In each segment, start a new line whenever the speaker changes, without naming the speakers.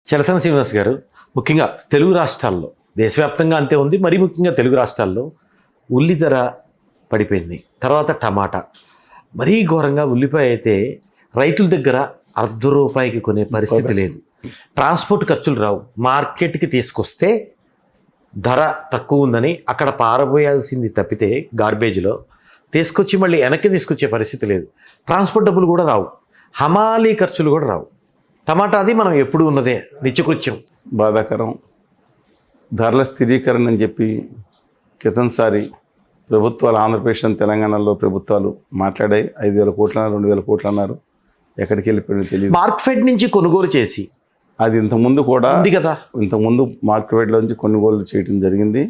చలసాని శ్రీనివాస్ గారు, ముఖ్యంగా తెలుగు రాష్ట్రాల్లో, దేశవ్యాప్తంగా అంతే ఉంది, మరీ ముఖ్యంగా తెలుగు రాష్ట్రాల్లో ఉల్లి ధర పడిపోయింది. తర్వాత టమాటా మరీ ఘోరంగా. ఉల్లిపాయ అయితే రైతుల దగ్గర ₹1 కొనే పరిస్థితి లేదు. ట్రాన్స్పోర్ట్ ఖర్చులు రావు. మార్కెట్కి తీసుకొస్తే ధర తక్కువ ఉందని అక్కడ పారబోయాల్సింది తప్పితే గార్బేజ్లో తీసుకొచ్చి మళ్ళీ వెనక్కి తీసుకొచ్చే పరిస్థితి లేదు. ట్రాన్స్పోర్ట్ డబ్బులు కూడా రావు, హమాలీ ఖర్చులు కూడా రావు. టమాటా అది మనం ఎప్పుడు ఉన్నదే నిత్యకృత్యం.
బాధాకరం. ధరల స్థిరీకరణ అని చెప్పి క్రితంసారి ప్రభుత్వాలు, ఆంధ్రప్రదేశ్ తెలంగాణలో ప్రభుత్వాలు మాట్లాడాయి. 5,000 కోట్లు అన్నారు, 2,000 కోట్లు అన్నారు. ఎక్కడికి వెళ్ళిపోయిందో తెలియదు.
మార్కెట్ నుంచి కొనుగోలు చేసి
అది ఇంతకుముందు కూడా
ఉంది కదా,
ఇంతకుముందు మార్కెట్లో నుంచి కొనుగోలు చేయడం జరిగింది.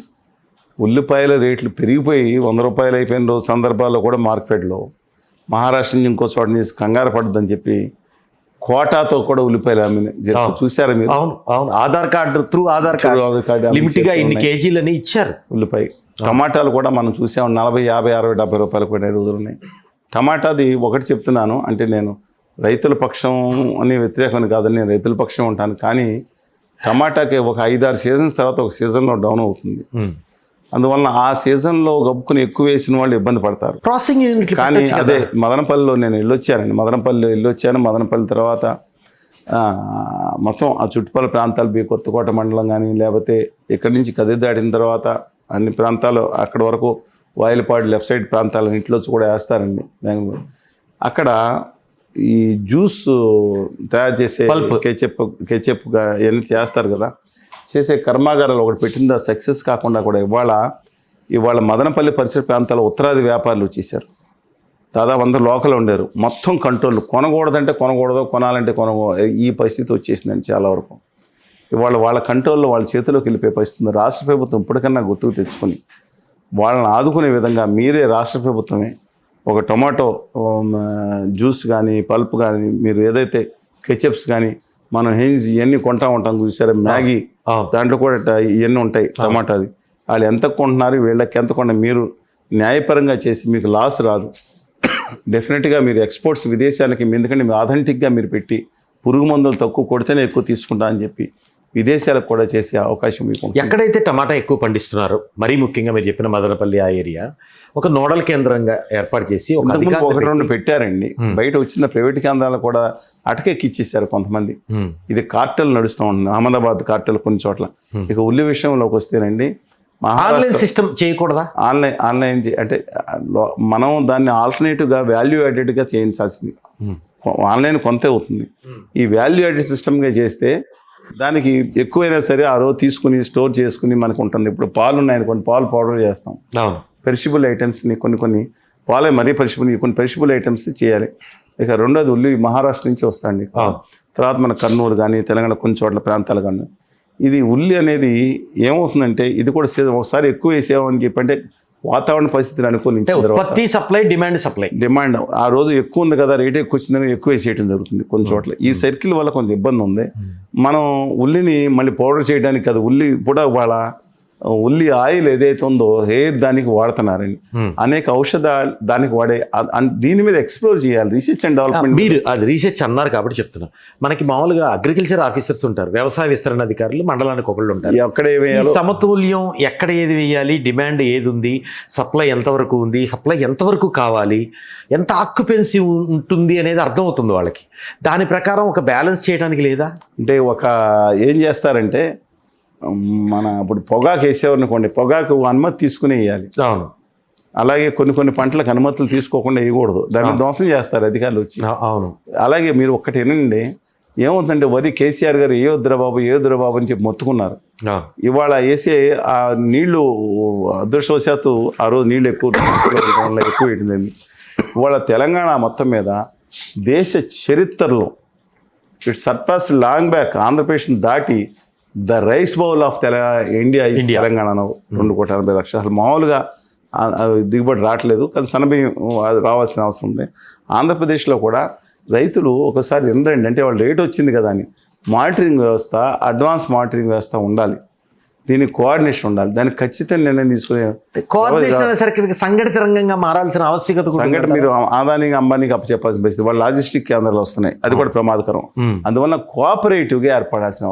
ఉల్లిపాయల రేట్లు పెరిగిపోయి ₹100 అయిపోయిన రోజు సందర్భాల్లో కూడా మార్కెట్లో మహారాష్ట్ర నుంచి ఇంకో చోట తీసి కంగారు పడద్దని చెప్పి కోటాతో కూడా ఉల్లిపాయలు చూసారా మీరు?
అవును అవును, Aadhaar card through Aadhaar card లిమిట్గా ఇన్ని కేజీలని ఇచ్చారు.
ఉల్లిపాయ, టమాటాలు కూడా మనం చూసాం 40, 50, 60, 70 రూపాయలు పడిన రోజులు ఉన్నాయి. టమాటాది ఒకటి చెప్తున్నాను, అంటే నేను రైతుల పక్షం అని వ్యతిరేకమని కాదని నేను రైతుల పక్షం ఉంటాను. కానీ టమాటాకి ఒక 5-6 సీజన్స్ తర్వాత ఒక సీజన్లో డౌన్ అవుతుంది. అందువలన ఆ సీజన్లో గబ్బుకుని ఎక్కువ వేసిన వాళ్ళు ఇబ్బంది పడతారు.
ప్రాసెసింగ్ యూనిట్లు
కానీ అదే మదనపల్లిలో నేను వెళ్ళొచ్చానండి. మదనపల్లి తర్వాత మొత్తం ఆ చుట్టుపక్కల ప్రాంతాలు కొత్తకోట మండలం కానీ, లేకపోతే ఇక్కడి నుంచి కదిరి దాటిన తర్వాత అన్ని ప్రాంతాలు అక్కడ వరకు వాయిలపాడు లెఫ్ట్ సైడ్ ప్రాంతాలను ఇంట్లో కూడా వేస్తారండి బెంగళూరు. అక్కడ ఈ జ్యూస్ తయారు చేసే కెచప్ ఇవన్నీ చేస్తారు కదా, చేసే కర్మాగారాలు ఒకటి పెట్టిందా సక్సెస్ కాకుండా కూడా ఇవాళ మదనపల్లి పరిసర ప్రాంతాల్లో ఉత్తరాది వ్యాపారులు వచ్చేసారు. దాదాపు 100 లోకల్ ఉండేరు. మొత్తం కంట్రోల్. కొనకూడదంటే కొనకూడదు, కొనాలంటే ఈ పరిస్థితి వచ్చేసిందండి చాలా వరకు. ఇవాళ వాళ్ళ కంట్రోల్లో వాళ్ళ చేతిలోకి వెళ్ళిపోయే పరిస్థితి. రాష్ట్ర ప్రభుత్వం ఇప్పటికన్నా గుర్తుకు తెచ్చుకొని వాళ్ళని ఆదుకునే విధంగా మీరే రాష్ట్ర ప్రభుత్వమే ఒక టొమాటో జ్యూస్ కానీ, పల్ప్ కానీ, మీరు ఏదైతే కెచప్స్ కానీ, మనం హెయిన్స్ ఇవన్నీ కొంటా ఉంటాం చూసారా, మ్యాగీ దాంట్లో కూడా ఇవన్నీ ఉంటాయి. టమాటాది వాళ్ళు ఎంత కొంటున్నారు, వీళ్ళకి ఎంత కొంటారు, మీరు న్యాయపరంగా చేసి మీకు లాస్ రాదు. డెఫినెట్గా మీరు ఎక్స్పోర్ట్స్ విదేశాలకి, ఎందుకంటే మీరు ఆథెంటిక్గా మీరు పెట్టి పురుగు మందులు తక్కువ కొడితేనే ఎక్కువ తీసుకుంటా అని చెప్పి విదేశాలకు కూడా చేసే అవకాశం మీకు.
ఎక్కడైతే టమాటా ఎక్కువ పండిస్తున్నారో, మరీ ముఖ్యంగా మీరు చెప్పిన మదనపల్లి ఆ ఏరియా ఒక నోడల్ కేంద్రంగా ఏర్పాటు చేసి ఒకటి
2 పెట్టారండి. బయట వచ్చిన ప్రైవేట్ కేంద్రాలు కూడా అటకెక్కిచ్చేసారు కొంతమంది. ఇది కార్టెల్ నడుస్తూ ఉంటుంది, అహ్మదాబాద్ కార్టెల్ కొన్ని చోట్ల. ఇక ఉల్లి విషయంలోకి వస్తేనండి,
ఆన్లైన్ సిస్టమ్ చేయకూడదా?
ఆన్లైన్ అంటే మనం దాన్ని ఆల్టర్నేటివ్గా వాల్యూ యాడెడ్గా చేయించాల్సింది. ఆన్లైన్ కొంతే అవుతుంది. ఈ వాల్యూ యాడెడ్ సిస్టమ్గా చేస్తే దానికి ఎక్కువైనా సరే ఆ రోజు తీసుకుని స్టోర్ చేసుకుని మనకు ఉంటుంది. ఇప్పుడు పాలు ఉన్నాయనుకోండి, పాలు పౌడర్ చేస్తాం. పెరిషబుల్ ఐటమ్స్ని కొన్ని పాలే మరీ కొన్ని పెరిషబుల్ ఐటమ్స్ చేయాలి. ఇక రెండోది ఉల్లి మహారాష్ట్ర నుంచి వస్తాయండి. తర్వాత మన కర్నూలు కానీ, తెలంగాణ కొన్ని చోట్ల ప్రాంతాలు కానీ, ఇది ఉల్లి అనేది ఏమవుతుందంటే ఇది కూడా ఒకసారి ఎక్కువ వేసేవని చెప్పంటే వాతావరణ పరిస్థితులు అనుకూలించి
సప్లై డిమాండ్
ఆ రోజు ఎక్కువ ఉంది కదా, రేట్ ఎక్కువ వచ్చిందని ఎక్కువ వేసేయడం జరుగుతుంది కొన్ని చోట్ల. ఈ సర్కిల్ వల్ల కొంత ఇబ్బంది ఉంది. మనం ఉల్లిని మళ్ళీ పౌడర్ చేయడానికి కదా, ఉల్లి కూడా ఉల్లి ఆయిల్ ఏదైతే ఉందో హెయిర్ దానికి వాడుతున్నారండి. అనేక ఔషధాలు దానికి వాడే. దీని మీద ఎక్స్ప్లోర్ చేయాలి, రీసెర్చ్ అండ్ డెవలప్మెంట్.
మీరు అది రీసెర్చ్ అన్నారు కాబట్టి చెప్తున్నా. మనకి మామూలుగా అగ్రికల్చర్ ఆఫీసర్స్ ఉంటారు, వ్యవసాయ విస్తరణ అధికారులు మండలానికి ఒకళ్ళు ఉంటారు.
ఎక్కడ
సమతుల్యం ఎక్కడ ఏది వేయాలి, డిమాండ్ ఏది ఉంది, సప్లై ఎంతవరకు ఉంది, సప్లై ఎంతవరకు కావాలి, ఎంత ఆక్యుపెన్సీ ఉంటుంది అనేది అర్థమవుతుంది వాళ్ళకి. దాని ప్రకారం ఒక బ్యాలెన్స్ చేయడానికి లేదా
అంటే ఏం చేస్తారంటే, మన ఇప్పుడు పొగాకు వేసేవారనుకోండి, పొగాకు అనుమతి తీసుకుని వేయాలి.
అవును.
అలాగే కొన్ని పంటలకు అనుమతులు తీసుకోకుండా వేయకూడదు, దాన్ని ధ్వంసం చేస్తారు అధికారులు వచ్చి.
అవును.
అలాగే మీరు ఒక్కటి వినండి, ఏమవుతుందంటే వరి కేసీఆర్ గారు ఏ వద్దురా బాబు అని చెప్పి మొత్తుకున్నారు. ఇవాళ వేసే ఆ నీళ్లు అదృష్టవశాత్తు ఆ రోజు నీళ్ళు ఎక్కువ వేయడం. ఇవాళ తెలంగాణ మొత్తం మీద దేశ చరిత్రలో ఇట్ సర్పాస్ లాంగ్ బ్యాక్ ఆంధ్రప్రదేశ్ని దాటి the rice bowl of India Telangana 2,80,00,000. అసలు మామూలుగా దిగుబడి రావట్లేదు, కానీ సన్నబియ్యం రావాల్సిన అవసరం ఉంది. ఆంధ్రప్రదేశ్లో కూడా రైతులు ఒకసారి ఏంటంటే అంటే వాళ్ళ రేట్ వచ్చింది కదా అని మానిటరింగ్ వ్యవస్థ, అడ్వాన్స్ మానిటరింగ్ వ్యవస్థ ఉండాలి. దీనికి కోఆర్డినేషన్ ఉండాలి. దానికి ఖచ్చితంగా నిర్ణయం తీసుకునే
కోఆర్డినేషన్ సంఘటిత రంగంగా మారాల్సిన ఆవశ్యకత.
సంఘటన మీరు అదానికి అంబానీకి అప్పచెప్పాల్సిన పరిస్థితి. వాళ్ళు లాజిస్టిక్ కేంద్రాలు వస్తున్నాయి, అది కూడా ప్రమాదకరం. అందువల్ల కోఆపరేటివ్గా ఏర్పడాల్సిన అవసరం.